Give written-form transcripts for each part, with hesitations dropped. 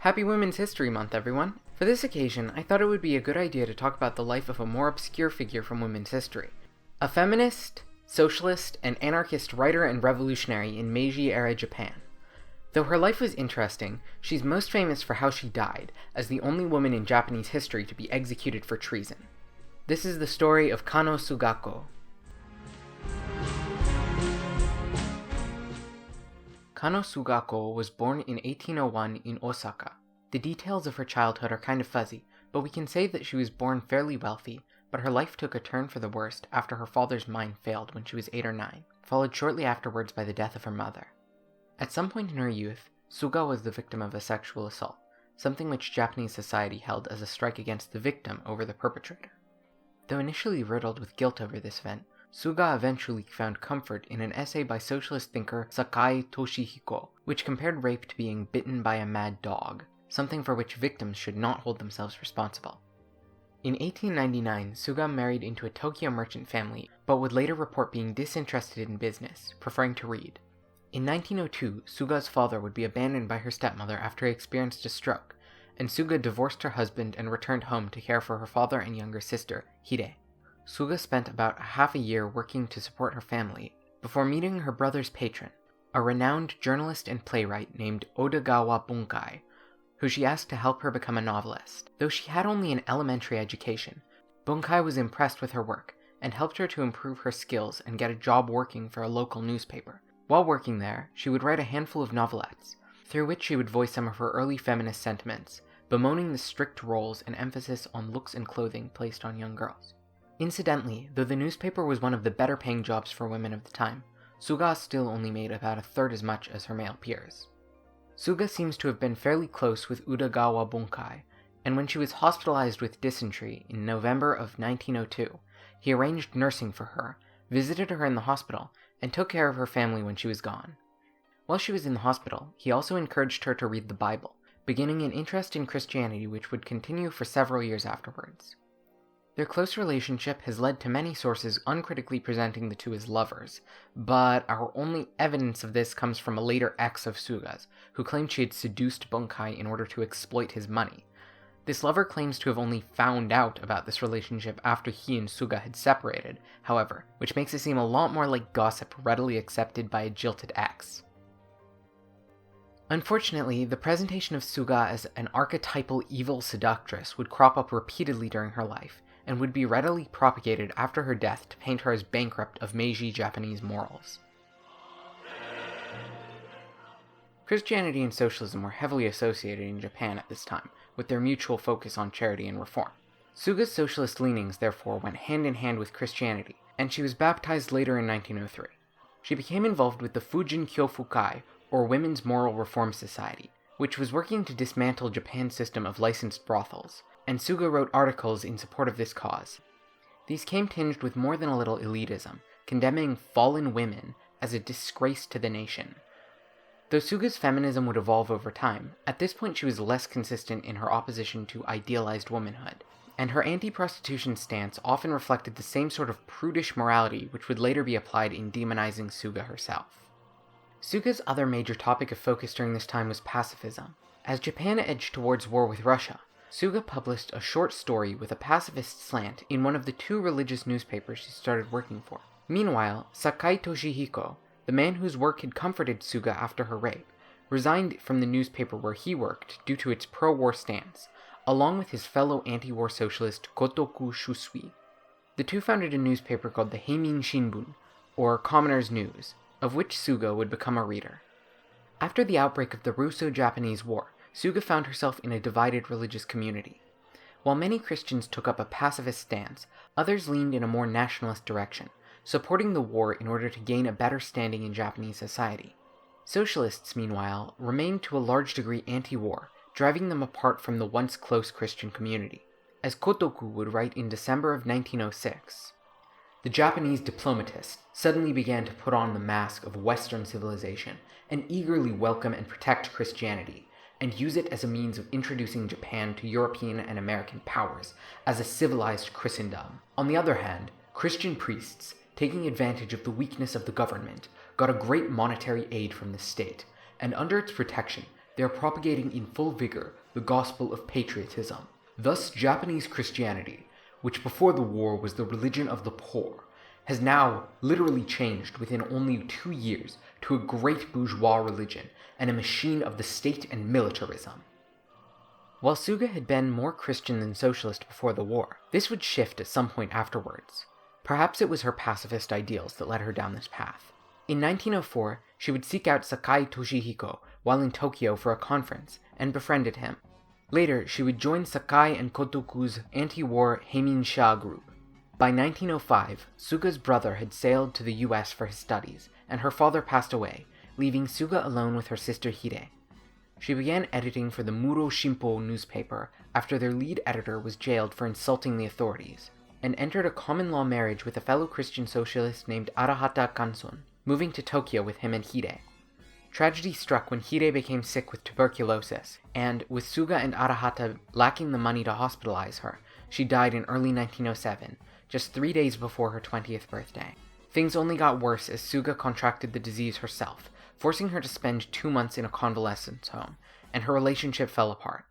Happy Women's History Month, everyone! For this occasion, I thought it would be a good idea to talk about the life of a more obscure figure from women's history. A feminist, socialist, and anarchist writer and revolutionary in Meiji-era Japan. Though her life was interesting, she's most famous for how she died, as the only woman in Japanese history to be executed for treason. This is the story of Kanno Sugako. Kanno Sugako was born in 1801 in Osaka. The details of her childhood are kind of fuzzy, but we can say that she was born fairly wealthy, but her life took a turn for the worst after her father's mind failed when she was 8 or 9, followed shortly afterwards by the death of her mother. At some point in her youth, Suga was the victim of a sexual assault, something which Japanese society held as a strike against the victim over the perpetrator. Though initially riddled with guilt over this event, Suga eventually found comfort in an essay by socialist thinker Sakai Toshihiko, which compared rape to being bitten by a mad dog, something for which victims should not hold themselves responsible. In 1899, Suga married into a Tokyo merchant family, but would later report being disinterested in business, preferring to read. In 1902, Suga's father would be abandoned by her stepmother after he experienced a stroke, and Suga divorced her husband and returned home to care for her father and younger sister, Hide. Suga spent about half a year working to support her family, before meeting her brother's patron, a renowned journalist and playwright named Odagawa Bunkai, who she asked to help her become a novelist. Though she had only an elementary education, Bunkai was impressed with her work, and helped her to improve her skills and get a job working for a local newspaper. While working there, she would write a handful of novelettes, through which she would voice some of her early feminist sentiments, bemoaning the strict roles and emphasis on looks and clothing placed on young girls. Incidentally, though the newspaper was one of the better paying jobs for women of the time, Suga still only made about a third as much as her male peers. Suga seems to have been fairly close with Odagawa Bunkai, and when she was hospitalized with dysentery in November of 1902, he arranged nursing for her, visited her in the hospital, and took care of her family when she was gone. While she was in the hospital, he also encouraged her to read the Bible, beginning an interest in Christianity which would continue for several years afterwards. Their close relationship has led to many sources uncritically presenting the two as lovers, but our only evidence of this comes from a later ex of Suga's, who claimed she had seduced Bunkai in order to exploit his money. This lover claims to have only found out about this relationship after he and Suga had separated, however, which makes it seem a lot more like gossip readily accepted by a jilted ex. Unfortunately, the presentation of Suga as an archetypal evil seductress would crop up repeatedly during her life, and would be readily propagated after her death to paint her as bankrupt of Meiji Japanese morals. Christianity and socialism were heavily associated in Japan at this time, with their mutual focus on charity and reform. Suga's socialist leanings therefore went hand in hand with Christianity, and she was baptized later in 1903. She became involved with the Fujin Kyofukai, or Women's Moral Reform Society, which was working to dismantle Japan's system of licensed brothels, and Suga wrote articles in support of this cause. These came tinged with more than a little elitism, condemning fallen women as a disgrace to the nation. Though Suga's feminism would evolve over time, at this point she was less consistent in her opposition to idealized womanhood, and her anti-prostitution stance often reflected the same sort of prudish morality which would later be applied in demonizing Suga herself. Suga's other major topic of focus during this time was pacifism. As Japan edged towards war with Russia, Suga published a short story with a pacifist slant in one of the 2 religious newspapers she started working for. Meanwhile, Sakai Toshihiko, the man whose work had comforted Suga after her rape, resigned from the newspaper where he worked due to its pro-war stance, along with his fellow anti-war socialist Kotoku Shusui. The two founded a newspaper called the Heimin Shinbun, or Commoner's News, of which Suga would become a reader. After the outbreak of the Russo-Japanese War, Suga found herself in a divided religious community. While many Christians took up a pacifist stance, others leaned in a more nationalist direction, supporting the war in order to gain a better standing in Japanese society. Socialists, meanwhile, remained to a large degree anti-war, driving them apart from the once close Christian community. As Kotoku would write in December of 1906, "The Japanese diplomatists suddenly began to put on the mask of Western civilization and eagerly welcome and protect Christianity, and use it as a means of introducing Japan to European and American powers as a civilized Christendom. On the other hand, Christian priests, taking advantage of the weakness of the government, got a great monetary aid from the state, and under its protection, they are propagating in full vigor the gospel of patriotism. Thus, Japanese Christianity, which before the war was the religion of the poor, has now literally changed within only 2 years to a great bourgeois religion and a machine of the state and militarism. While Suga had been more Christian than socialist before the war, this would shift at some point afterwards. Perhaps it was her pacifist ideals that led her down this path. In 1904, she would seek out Sakai Toshihiko while in Tokyo for a conference, and befriended him. Later, she would join Sakai and Kotoku's anti-war Heimin-sha group. By 1905, Suga's brother had sailed to the US for his studies, and her father passed away, leaving Suga alone with her sister Hide. She began editing for the Muro Shimpo newspaper after their lead editor was jailed for insulting the authorities, and entered a common-law marriage with a fellow Christian socialist named Arahata Kanson, moving to Tokyo with him and Hide. Tragedy struck when Hide became sick with tuberculosis, and, with Suga and Arahata lacking the money to hospitalize her, she died in early 1907, just 3 days before her 20th birthday. Things only got worse as Suga contracted the disease herself, forcing her to spend 2 months in a convalescence home, and her relationship fell apart.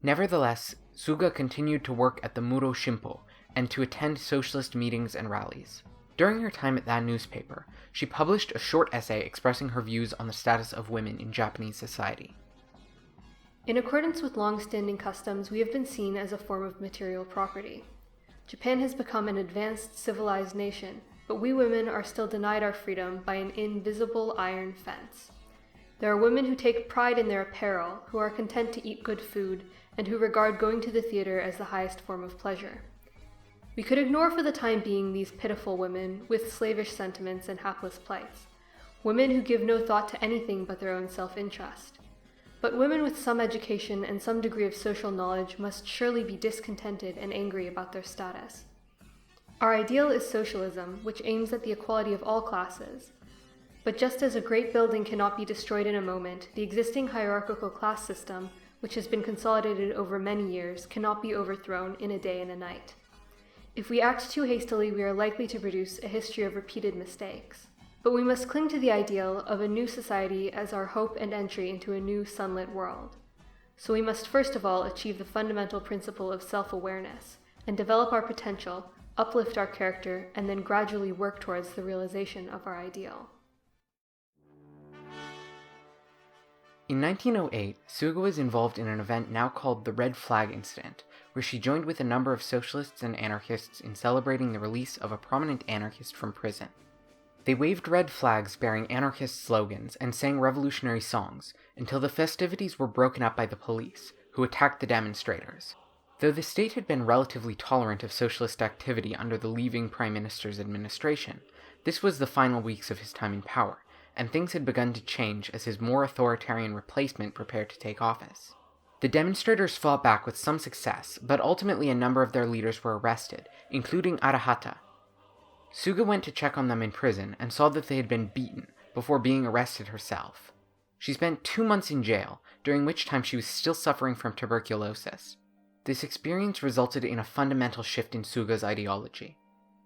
Nevertheless, Suga continued to work at the Muro Shimpo and to attend socialist meetings and rallies. During her time at that newspaper, she published a short essay expressing her views on the status of women in Japanese society. In accordance with long-standing customs, we have been seen as a form of material property. Japan has become an advanced, civilized nation, but we women are still denied our freedom by an invisible iron fence. There are women who take pride in their apparel, who are content to eat good food, and who regard going to the theater as the highest form of pleasure. We could ignore for the time being these pitiful women with slavish sentiments and hapless plights, women who give no thought to anything but their own self-interest. But women with some education and some degree of social knowledge must surely be discontented and angry about their status. Our ideal is socialism, which aims at the equality of all classes. But just as a great building cannot be destroyed in a moment, the existing hierarchical class system, which has been consolidated over many years, cannot be overthrown in a day and a night. If we act too hastily, we are likely to produce a history of repeated mistakes. But we must cling to the ideal of a new society as our hope and entry into a new sunlit world. So we must first of all achieve the fundamental principle of self-awareness, and develop our potential, uplift our character, and then gradually work towards the realization of our ideal. In 1908, Suga was involved in an event now called the Red Flag Incident, where she joined with a number of socialists and anarchists in celebrating the release of a prominent anarchist from prison. They waved red flags bearing anarchist slogans and sang revolutionary songs until the festivities were broken up by the police, who attacked the demonstrators. Though the state had been relatively tolerant of socialist activity under the leaving Prime Minister's administration, this was the final weeks of his time in power, and things had begun to change as his more authoritarian replacement prepared to take office. The demonstrators fought back with some success, but ultimately a number of their leaders were arrested, including Arahata. Suga went to check on them in prison and saw that they had been beaten before being arrested herself. She spent 2 months in jail, during which time she was still suffering from tuberculosis. This experience resulted in a fundamental shift in Suga's ideology.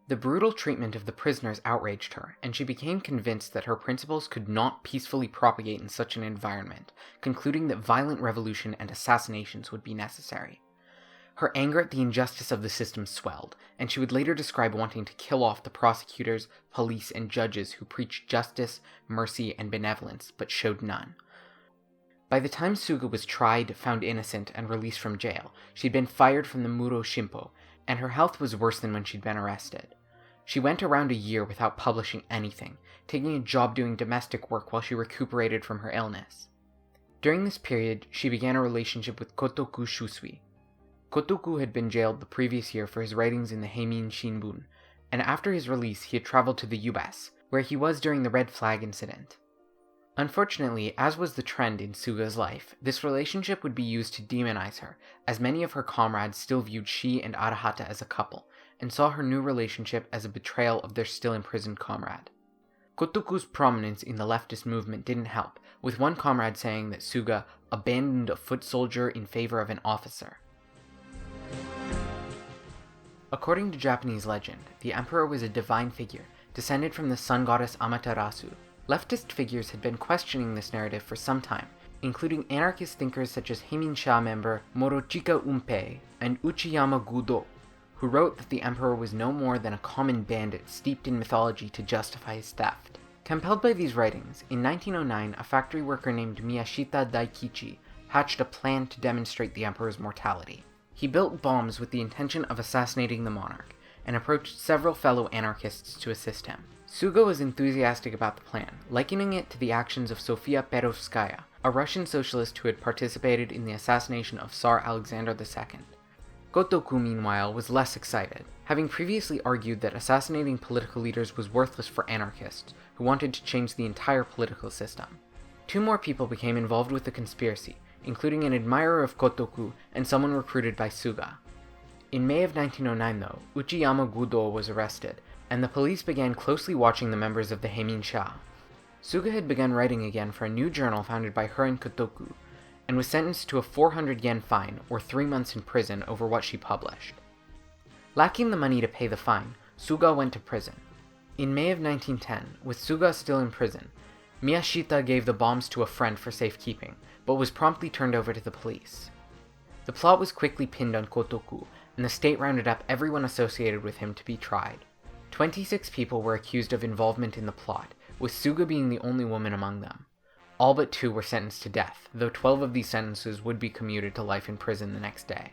The brutal treatment of the prisoners outraged her, and she became convinced that her principles could not peacefully propagate in such an environment, concluding that violent revolution and assassinations would be necessary. Her anger at the injustice of the system swelled, and she would later describe wanting to kill off the prosecutors, police, and judges who preached justice, mercy, and benevolence, but showed none. By the time Suga was tried, found innocent, and released from jail, she'd been fired from the Muro Shimpo, and her health was worse than when she'd been arrested. She went around a year without publishing anything, taking a job doing domestic work while she recuperated from her illness. During this period, she began a relationship with Kotoku Shusui. Kotoku had been jailed the previous year for his writings in the Heimin Shinbun, and after his release he had traveled to the US, where he was during the Red Flag incident. Unfortunately, as was the trend in Suga's life, this relationship would be used to demonize her, as many of her comrades still viewed she and Arahata as a couple, and saw her new relationship as a betrayal of their still imprisoned comrade. Kotoku's prominence in the leftist movement didn't help, with one comrade saying that Suga abandoned a foot soldier in favor of an officer. According to Japanese legend, the emperor was a divine figure, descended from the sun goddess Amaterasu. Leftist figures had been questioning this narrative for some time, including anarchist thinkers such as Heimin-sha member Morochika Unpei and Uchiyama Gudo, who wrote that the emperor was no more than a common bandit steeped in mythology to justify his theft. Compelled by these writings, in 1909 a factory worker named Miyashita Daikichi hatched a plan to demonstrate the emperor's mortality. He built bombs with the intention of assassinating the monarch, and approached several fellow anarchists to assist him. Suga was enthusiastic about the plan, likening it to the actions of Sofia Perovskaya, a Russian socialist who had participated in the assassination of Tsar Alexander II. Gotoku, meanwhile, was less excited, having previously argued that assassinating political leaders was worthless for anarchists, who wanted to change the entire political system. 2 more people became involved with the conspiracy, including an admirer of Gotoku and someone recruited by Suga. In May of 1909, though, Uchiyama Gudo was arrested, and the police began closely watching the members of the Heimin-sha. Suga had begun writing again for a new journal founded by her and Kotoku, and was sentenced to a 400 yen fine, or 3 months in prison, over what she published. Lacking the money to pay the fine, Suga went to prison. In May of 1910, with Suga still in prison, Miyashita gave the bombs to a friend for safekeeping, but was promptly turned over to the police. The plot was quickly pinned on Kotoku, and the state rounded up everyone associated with him to be tried. 26 people were accused of involvement in the plot, with Suga being the only woman among them. All but 2 were sentenced to death, though 12 of these sentences would be commuted to life in prison the next day.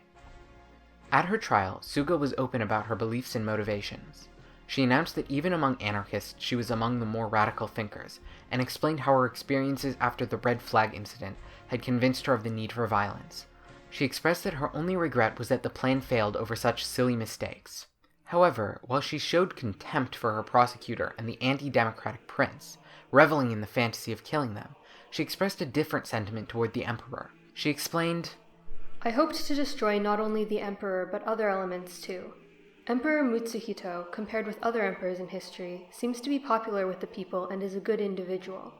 At her trial, Suga was open about her beliefs and motivations. She announced that even among anarchists, she was among the more radical thinkers, and explained how her experiences after the Red Flag incident had convinced her of the need for violence. She expressed that her only regret was that the plan failed over such silly mistakes. However, while she showed contempt for her prosecutor and the anti-democratic prince, reveling in the fantasy of killing them, she expressed a different sentiment toward the emperor. She explained, I hoped to destroy not only the emperor but other elements too. Emperor Mutsuhito, compared with other emperors in history, seems to be popular with the people and is a good individual.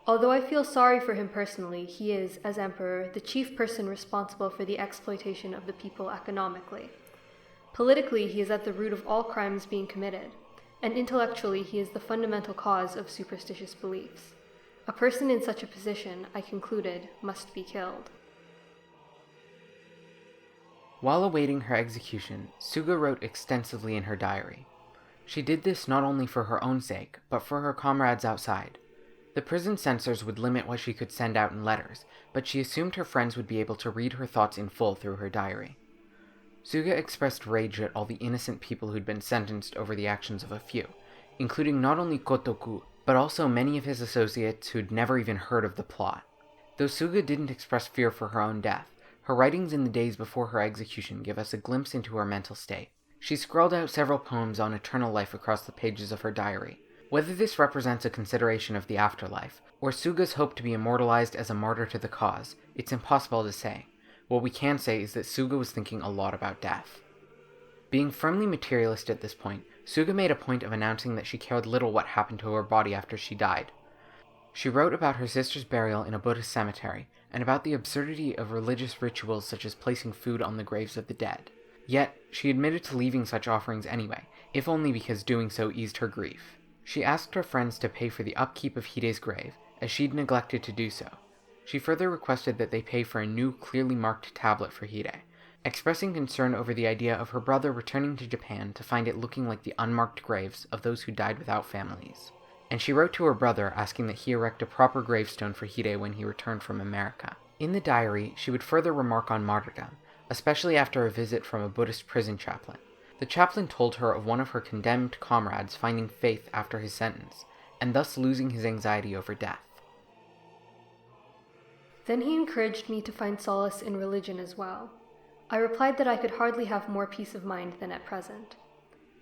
Although I feel sorry for him personally, he is, as emperor, the chief person responsible for the exploitation of the people economically. Politically, he is at the root of all crimes being committed, and intellectually he is the fundamental cause of superstitious beliefs. A person in such a position, I concluded, must be killed. While awaiting her execution, Suga wrote extensively in her diary. She did this not only for her own sake, but for her comrades outside. The prison censors would limit what she could send out in letters, but she assumed her friends would be able to read her thoughts in full through her diary. Suga expressed rage at all the innocent people who'd been sentenced over the actions of a few, including not only Kotoku, but also many of his associates who'd never even heard of the plot. Though Suga didn't express fear for her own death, her writings in the days before her execution give us a glimpse into her mental state. She scrawled out several poems on eternal life across the pages of her diary. Whether this represents a consideration of the afterlife, or Suga's hope to be immortalized as a martyr to the cause, it's impossible to say. What we can say is that Suga was thinking a lot about death. Being firmly materialist at this point, Suga made a point of announcing that she cared little what happened to her body after she died. She wrote about her sister's burial in a Buddhist cemetery, and about the absurdity of religious rituals such as placing food on the graves of the dead. Yet, she admitted to leaving such offerings anyway, if only because doing so eased her grief. She asked her friends to pay for the upkeep of Hide's grave, as she'd neglected to do so. She further requested that they pay for a new, clearly marked tablet for Hide, expressing concern over the idea of her brother returning to Japan to find it looking like the unmarked graves of those who died without families. And she wrote to her brother asking that he erect a proper gravestone for Hide when he returned from America. In the diary, she would further remark on martyrdom, especially after a visit from a Buddhist prison chaplain. The chaplain told her of one of her condemned comrades finding faith after his sentence, and thus losing his anxiety over death. Then he encouraged me to find solace in religion as well. I replied that I could hardly have more peace of mind than at present.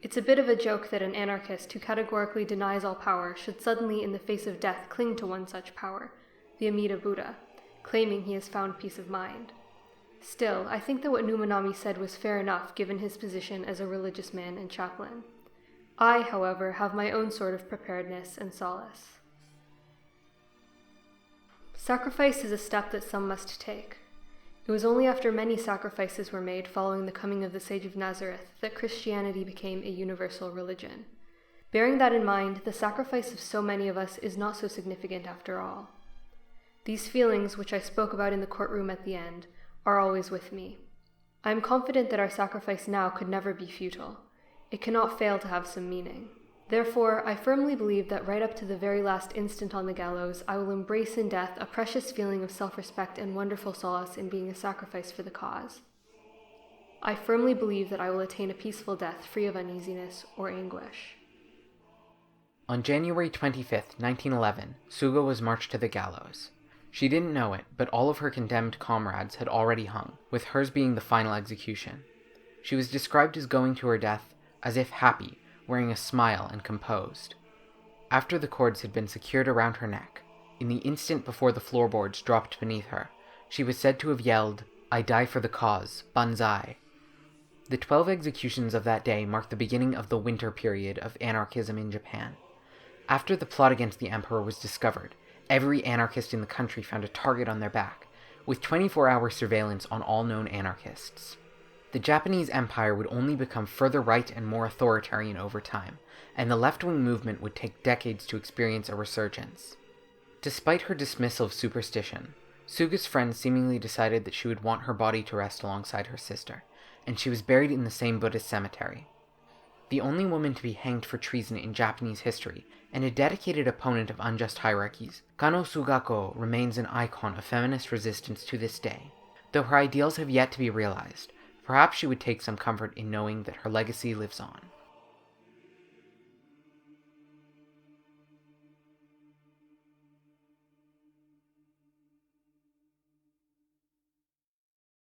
It's a bit of a joke that an anarchist who categorically denies all power should suddenly in the face of death cling to one such power, the Amida Buddha, claiming he has found peace of mind. Still, I think that what Numanami said was fair enough given his position as a religious man and chaplain. I, however, have my own sort of preparedness and solace. Sacrifice is a step that some must take. It was only after many sacrifices were made following the coming of the Sage of Nazareth that Christianity became a universal religion. Bearing that in mind, the sacrifice of so many of us is not so significant after all. These feelings, which I spoke about in the courtroom at the end, are always with me. I am confident that our sacrifice now could never be futile. It cannot fail to have some meaning. Therefore, I firmly believe that right up to the very last instant on the gallows, I will embrace in death a precious feeling of self-respect and wonderful solace in being a sacrifice for the cause. I firmly believe that I will attain a peaceful death free of uneasiness or anguish. On January 25th, 1911, Suga was marched to the gallows. She didn't know it, but all of her condemned comrades had already hung, with hers being the final execution. She was described as going to her death as if happy, wearing a smile and composed. After the cords had been secured around her neck, in the instant before the floorboards dropped beneath her, she was said to have yelled, "I die for the cause, banzai." The 12 executions of that day marked the beginning of the winter period of anarchism in Japan. After the plot against the emperor was discovered, every anarchist in the country found a target on their back, with 24-hour surveillance on all known anarchists. The Japanese empire would only become further right and more authoritarian over time, and the left-wing movement would take decades to experience a resurgence. Despite her dismissal of superstition, Suga's friends seemingly decided that she would want her body to rest alongside her sister, and she was buried in the same Buddhist cemetery. The only woman to be hanged for treason in Japanese history, and a dedicated opponent of unjust hierarchies, Kanno Sugako remains an icon of feminist resistance to this day. Though her ideals have yet to be realized, perhaps she would take some comfort in knowing that her legacy lives on.